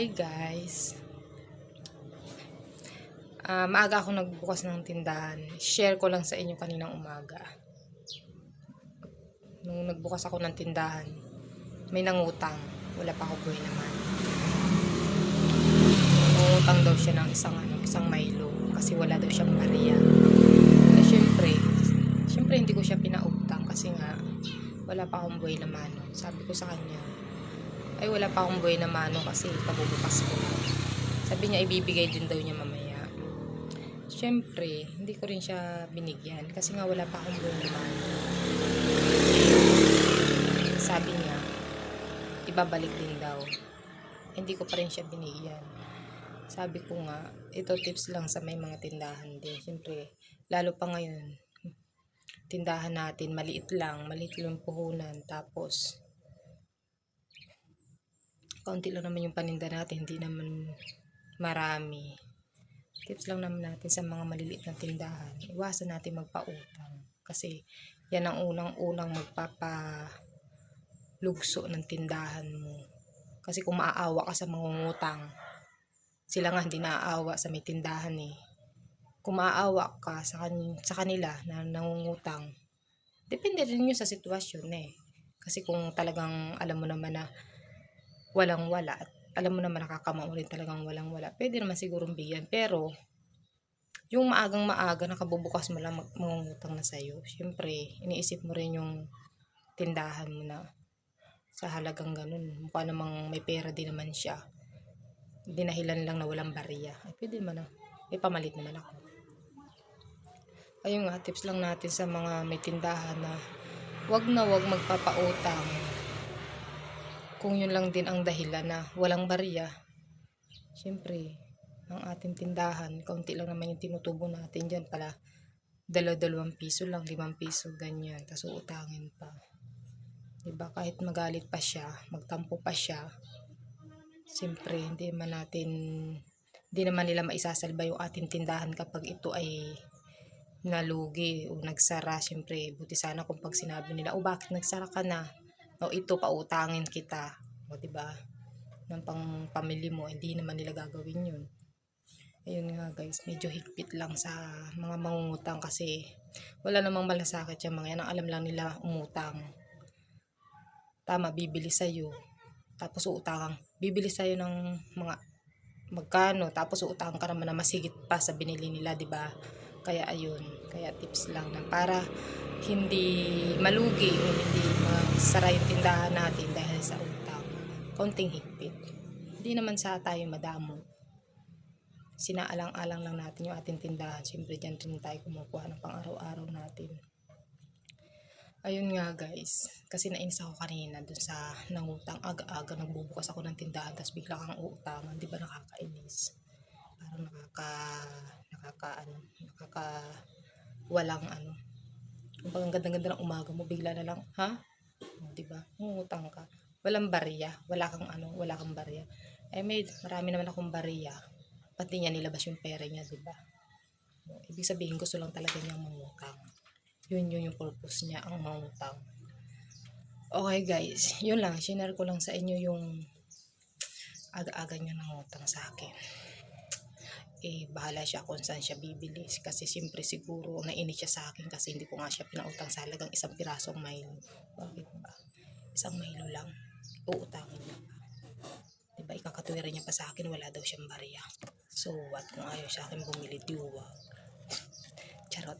Hi guys. Maaga ako nagbukas ng tindahan. Share ko lang sa inyo kaninang umaga. Nung nagbukas ako ng tindahan, may nangutang. Wala pa ako buhay naman. Nangutang daw siya ng isang Milo kasi wala daw siyang barya. Eh, syempre hindi ko siya pinautang kasi nga wala pa akong buhay na mano. Sabi ko sa kanya, ay wala pa akong buhay na mano kasi kabubukas ko. Sabi niya ibibigay din daw niya mamaya. Siyempre, hindi ko rin siya binigyan kasi nga wala pa akong buhay na mano. Sabi niya, ibabalik din daw. Hindi ko pa rin siya binigyan. Sabi ko nga, ito tips lang sa may mga tindahan din. Siyempre, lalo pa ngayon, tindahan natin, maliit lang yung puhunan. Tapos, kaunti lang naman yung paninda natin, hindi naman marami. Tips lang naman natin sa mga maliliit na tindahan. Iwasan natin magpautang. Kasi, yan ang unang-unang magpapalugso ng tindahan mo. Kasi kung maaawa ka sa mangungutang, sila nga hindi naaawa sa may tindahan eh. Kung maaawa ka sa kanila na nangungutang, depende rin yun sa sitwasyon eh. Kasi kung talagang alam mo naman na walang-wala at alam mo naman nakakamao rin talagang walang-wala, pwede naman sigurong bigyan. Pero, yung maagang-maaga nakabubukas mo lang mangungutang na sa'yo, syempre, iniisip mo rin yung tindahan mo na sa halagang ganun. Mukha namang may pera din naman siya. Dinahilan lang na walang barya. Ay, pwede naman na. May pamalit naman ako. Ayun nga, tips lang natin sa mga may tindahan na wag magpapautang. Kung yun lang din ang dahilan na walang barya, syempre, ang ating tindahan, kaunti lang naman yung tinutubo natin dyan pala. 2 piso lang, 5 piso, ganyan. Tapos uutangin pa. Diba? Kahit magalit pa siya, magtampo pa siya, syempre, hindi naman nila maisasalba yung ating tindahan kapag ito ay nalugi o nagsara. Syempre, buti sana kung pag sinabi nila, oh bakit nagsara ka na? O ito, pautangin kita. O diba? Ng pang pamilya mo, hindi naman nila gagawin yun. Ayun nga guys, medyo higpit lang sa mga mangungutang kasi wala namang malasakit yung mga yan. Ang alam lang nila umutang. Tama, bibili sa'yo. Tapos uutangan. Bibili sa'yo ng mga magkano. Tapos uutangan ka naman na masigit pa sa binili nila, diba? Kaya ayun, kaya tips lang na para hindi malugi o hindi masara yung tindahan natin dahil sa utang. Konting higpit. Hindi naman sa tayo madamo. Sinaalang-alang lang natin yung ating tindahan. Siyempre dyan rin tayo kumukuha ng pang-araw-araw natin. Ayun nga guys, kasi nainis ako kanina dun sa nangutang. Aga-aga nagbubukas ako ng tindahan tapos bigla kang uutangan. Di ba nakakainis? Parang walang Kung ang ganda-ganda ng umaga mo, bigla na lang, ha? O, di ba? Ngutang ka. Walang barya, wala kang barya. Eh marami naman akong barya. Pati niya nilabas yung pera niya, di ba? Ibig sabihin gusto lang talaga niyang mangutang. Yun yung purpose niya, ang mangutang. Okay guys, yun lang. Share ko lang sa inyo yung aga-aga niya nangutang sa akin. Eh, bahala siya kung saan siya bibili. Kasi siyempre siguro nainis siya sa akin kasi hindi ko nga siya pinautang sa halagang 1 pirasong Milo. Bakit ba? 1 Milo lang. Uutangin niya pa. Diba, ikakatuwiran niya pa sa akin, wala daw siyang barya. So what, kung ayaw sa akin bumili, diwa. Charot.